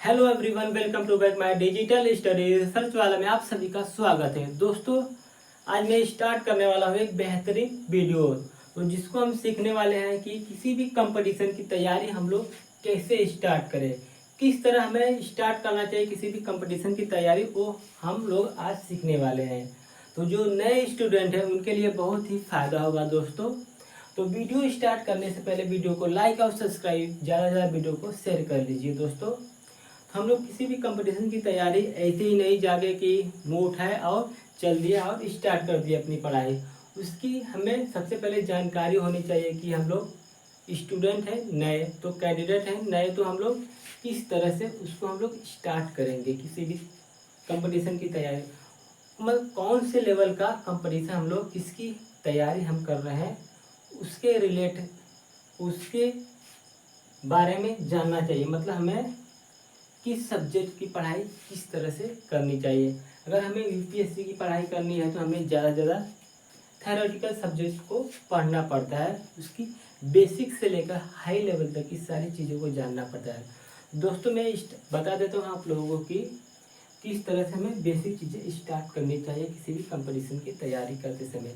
Hello everyone, welcome to back my digital study research वाला में आप सभी का स्वागत है। दोस्तों, आज मैं स्टार्ट करने वाला हूँ एक बेहतरीन वीडियो, तो जिसको हम सीखने वाले हैं कि किसी भी कंपटीशन की तैयारी हम लोग कैसे स्टार्ट करें, किस तरह हमें स्टार्ट करना चाहिए किसी भी कंपटीशन की तैयारी, वो हम लोग आज सीखने वाले हैं। तो जो नए स्टूडेंट हैं उनके लिए बहुत ही फायदा होगा दोस्तों। तो वीडियो स्टार्ट करने से पहले वीडियो को लाइक और सब्सक्राइब, ज़्यादा से ज़्यादा वीडियो को शेयर कर लीजिए दोस्तों। हम लोग किसी भी कंपटीशन की तैयारी ऐसे ही नहीं जाके कि मुंह उठाए और चल दिया और स्टार्ट कर दिया अपनी पढ़ाई। उसकी हमें सबसे पहले जानकारी होनी चाहिए कि हम लोग स्टूडेंट हैं नए, तो कैंडिडेट हैं नए, तो हम लोग किस तरह से उसको हम लोग स्टार्ट करेंगे किसी भी कंपटीशन की तैयारी। मतलब कौन से लेवल का कंपटीशन हम लोग किसकी तैयारी हम कर रहे हैं, उसके उसके बारे में जानना चाहिए। मतलब हमें किस सब्जेक्ट की पढ़ाई किस तरह से करनी चाहिए। अगर हमें यूपीएससी की पढ़ाई करनी है तो हमें ज़्यादा से ज़्यादा थ्योरेटिकल सब्जेक्ट को पढ़ना पड़ता है, उसकी बेसिक से लेकर हाई लेवल तक की सारी चीज़ों को जानना पड़ता है। दोस्तों, मैं बता देता हूँ आप लोगों को कि किस तरह से हमें बेसिक चीज़ें स्टार्ट करनी चाहिए किसी भी कंपटीशन की तैयारी करते समय।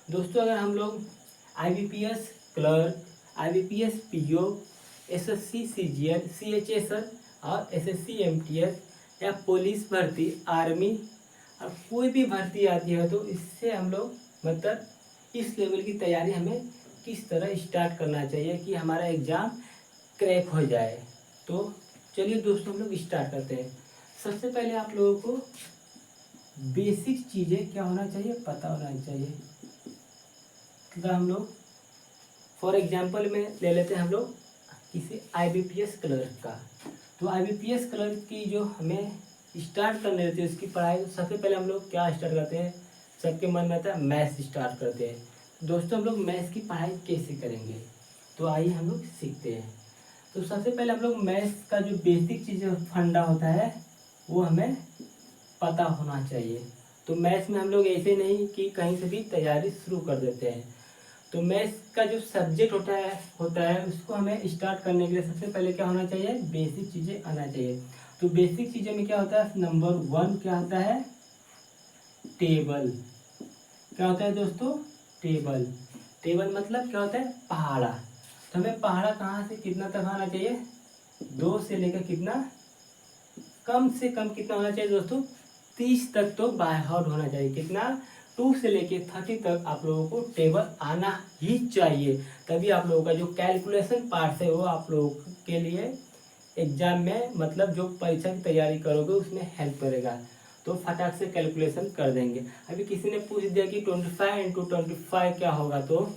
दोस्तों, अगर हम लोग IBPS clerk, IBPS PO, SSC CGL, CHSL और SSC MTS या पुलिस भर्ती, आर्मी और कोई भी भर्ती आती है, तो इससे हम लोग मतलब इस लेवल की तैयारी हमें किस तरह स्टार्ट करना चाहिए कि हमारा एग्ज़ाम क्रैक हो जाए। तो चलिए दोस्तों, हम लोग स्टार्ट करते हैं। सबसे पहले आप लोगों को बेसिक चीज़ें क्या होना चाहिए, पता होना चाहिए। मतलब हम लोग फॉर एग्जांपल में ले लेते हैं हम लोग किसी IBPS क्लर्क का। तो IBPS क्लर्क की जो हमें स्टार्ट करने रहती है उसकी पढ़ाई, तो सबसे पहले हम लोग क्या स्टार्ट करते हैं, सबके मन में आता है मैथ्स स्टार्ट करते हैं। दोस्तों, हम लोग मैथ्स की पढ़ाई कैसे करेंगे, तो आइए हम लोग सीखते हैं। तो सबसे पहले हम लोग मैथ्स का जो बेसिक चीज़ फंडा होता है वो हमें पता होना चाहिए। तो मैथ्स में हम लोग ऐसे नहीं कि कहीं से भी तैयारी शुरू कर देते हैं। तो मैथ्स का जो सब्जेक्ट होता है उसको हमें स्टार्ट करने के लिए सबसे पहले क्या होना चाहिए, बेसिक चीज़ें आना चाहिए। तो बेसिक चीज़ें में क्या होता है, नंबर 1 क्या होता है, टेबल। क्या होता है दोस्तों, टेबल। टेबल मतलब क्या होता है, पहाड़ा। तो हमें पहाड़ा कहाँ से कितना तक आना चाहिए, 2 से लेकर कितना, कम से कम कितना होना चाहिए दोस्तों, 30 तक तो बाय हार्ट होना चाहिए। कितना, 2 से लेके 30 तक आप लोगों को टेबल आना ही चाहिए। तभी आप लोगों का जो कैलकुलेशन पार्ट है वो आप लोगों के लिए एग्जाम में, मतलब जो परीक्षा की तैयारी करोगे उसमें हेल्प करेगा। तो फटाक से कैलकुलेशन कर देंगे। अभी किसी ने पूछ दिया कि 25 × 25 क्या होगा, तो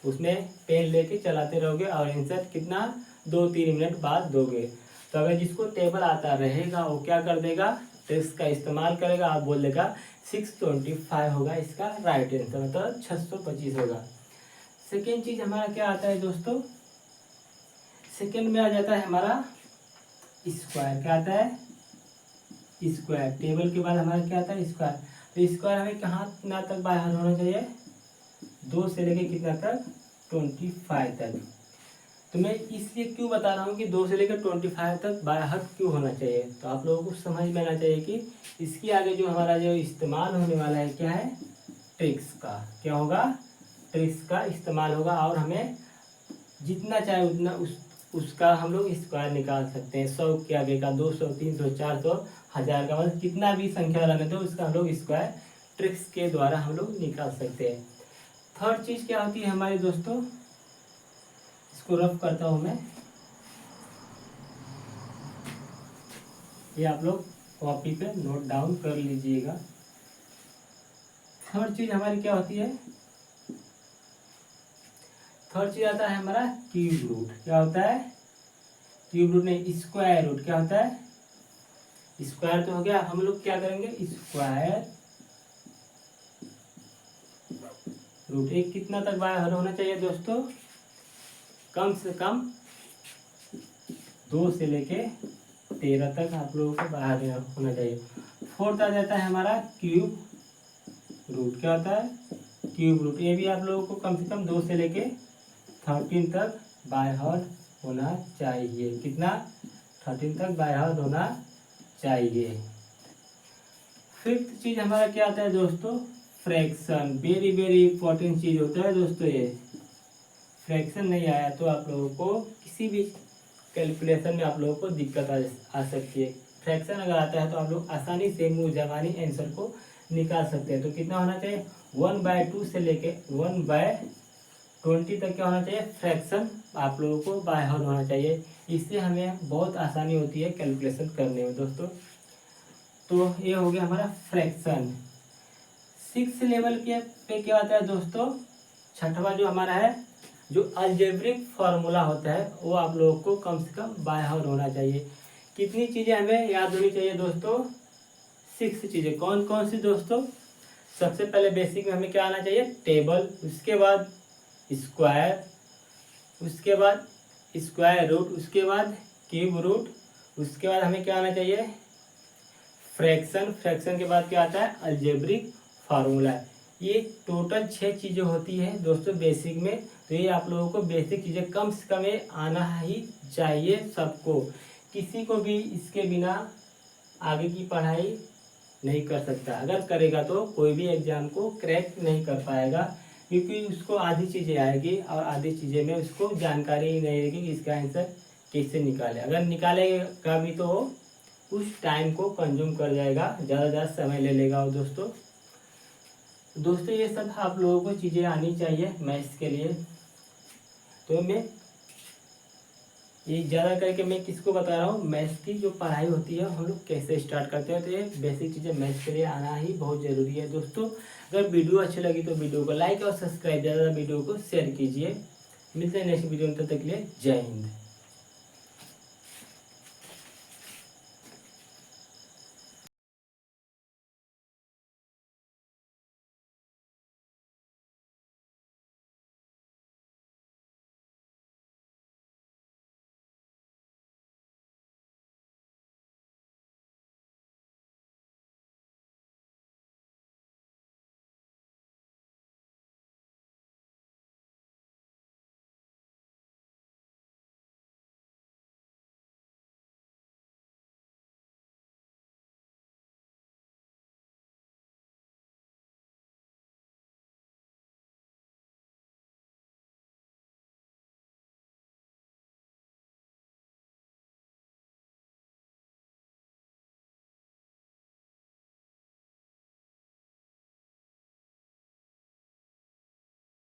उसमें पेन लेके चलाते रहोगे और आंसर कितना, 2-3 मिनट बाद दोगे। तो अगर जिसको टेबल आता रहेगा वो क्या कर देगा, ट्रिक्स का इस्तेमाल करेगा, आप बोल देगा 625 होगा इसका राइट आंसर, मतलब 625 होगा। सेकेंड चीज हमारा क्या आता है दोस्तों, सेकेंड में आ जाता है हमारा स्क्वायर। क्या आता है, स्क्वायर। टेबल के बाद हमारा क्या आता है, स्क्वायर। तो स्क्वायर हमें कहाँ कितना तक बाहर होना चाहिए, 2 से लेके कितना तक, 25 तक। तो मैं इसलिए क्यों बता रहा हूँ कि 2 से लेकर 25 तक बाय हार्ट क्यों होना चाहिए, तो आप लोगों को समझ में आना चाहिए कि इसके आगे जो हमारा जो इस्तेमाल होने वाला है क्या है, ट्रिक्स का। क्या होगा, ट्रिक्स का इस्तेमाल होगा और हमें जितना चाहे उतना उसका हम लोग स्क्वायर निकाल सकते हैं। 100 के आगे का 200, 300, 400, 1000 का, मतलब कितना भी संख्या रहने दो उसका हम लोग स्क्वायर ट्रिक्स के द्वारा हम लोग निकाल सकते हैं। थर्ड चीज क्या होती है हमारे दोस्तों, इसको रफ करता हूं मैं, ये आप लोग कॉपी पे नोट डाउन कर लीजिएगा। थर्ड चीज हमारी क्या होती है, थर्ड चीज आता है हमारा क्यूब रूट। क्या होता है, क्यूब रूट नहीं, स्क्वायर रूट। क्या होता है, स्क्वायर तो हो गया, हम लोग क्या करेंगे, स्क्वायर रूट। एक कितना तक बाहर होना चाहिए दोस्तों, कम से कम 2 से लेके 13 तक आप लोगों को बाहर होना चाहिए। फोर्थ आ जाता है हमारा क्यूब रूट। क्या होता है, क्यूब रूट। ये भी आप लोगों को कम से कम 2 से लेके 13 तक बाय हार्ट होना चाहिए। कितना, 13 तक बाय हार्ट होना चाहिए। फिफ्थ चीज हमारा क्या आता है दोस्तों, फ्रैक्शन। वेरी वेरी इंपॉर्टेंट चीज होता है दोस्तों ये। फ्रैक्शन नहीं आया तो आप लोगों को किसी भी कैलकुलेशन में आप लोगों को दिक्कत आ सकती है। फ्रैक्शन अगर आता है तो आप लोग आसानी से मुंह जबानी आंसर को निकाल सकते हैं। तो कितना होना चाहिए, 1/2 से लेके 1/20 तक क्या होना चाहिए, फ्रैक्शन आप लोगों को बाय हार्ट होना चाहिए। इससे हमें बहुत आसानी होती है कैलकुलेशन करने में दोस्तों। तो ये हो गया हमारा फ्रैक्शन। 6 लेवल के पे क्या आता है दोस्तों, छठवा जो हमारा है, जो अलजेब्रिक फार्मूला होता है वो आप लोगों को कम से कम बाय हार्ट होना चाहिए। कितनी चीज़ें हमें याद होनी चाहिए दोस्तों, 6 चीज़ें। कौन कौन सी दोस्तों, सबसे पहले बेसिक में हमें क्या आना चाहिए, टेबल, उसके बाद स्क्वायर, उसके बाद स्क्वायर रूट, उसके बाद क्यूब रूट, उसके बाद हमें क्या आना चाहिए, फ्रैक्शन। फ्रैक्शन के बाद क्या आता है, अलजेब्रिक फार्मूला। ये टोटल 6 चीज़ें होती हैं दोस्तों बेसिक में। तो ये आप लोगों को बेसिक चीज़ें कम से कम ये आना ही चाहिए सबको। किसी को भी इसके बिना आगे की पढ़ाई नहीं कर सकता। अगर करेगा तो कोई भी एग्जाम को क्रैक नहीं कर पाएगा, क्योंकि उसको आधी चीज़ें आएगी और आधी चीज़ें में उसको जानकारी ही नहीं रहेगी कि इसका आंसर कैसे निकाले। अगर निकालेगा भी तो उस टाइम को कंज्यूम कर जाएगा, ज़्यादा समय ले लेगा। और दोस्तों ये सब आप लोगों को चीज़ें आनी चाहिए मैथ्स के लिए। तो मैं ये ज़्यादा करके मैं किसको बता रहा हूँ, मैथ्स की जो पढ़ाई होती है हम लोग कैसे स्टार्ट करते हैं। तो ये बेसिक चीज़ें मैथ्स के लिए आना ही बहुत ज़रूरी है दोस्तों। अगर वीडियो अच्छी लगी तो वीडियो को लाइक और सब्सक्राइब, ज़्यादा वीडियो को शेयर कीजिए। मिलते हैं नेक्स्ट वीडियो में, तब तक के लिए जय हिंद।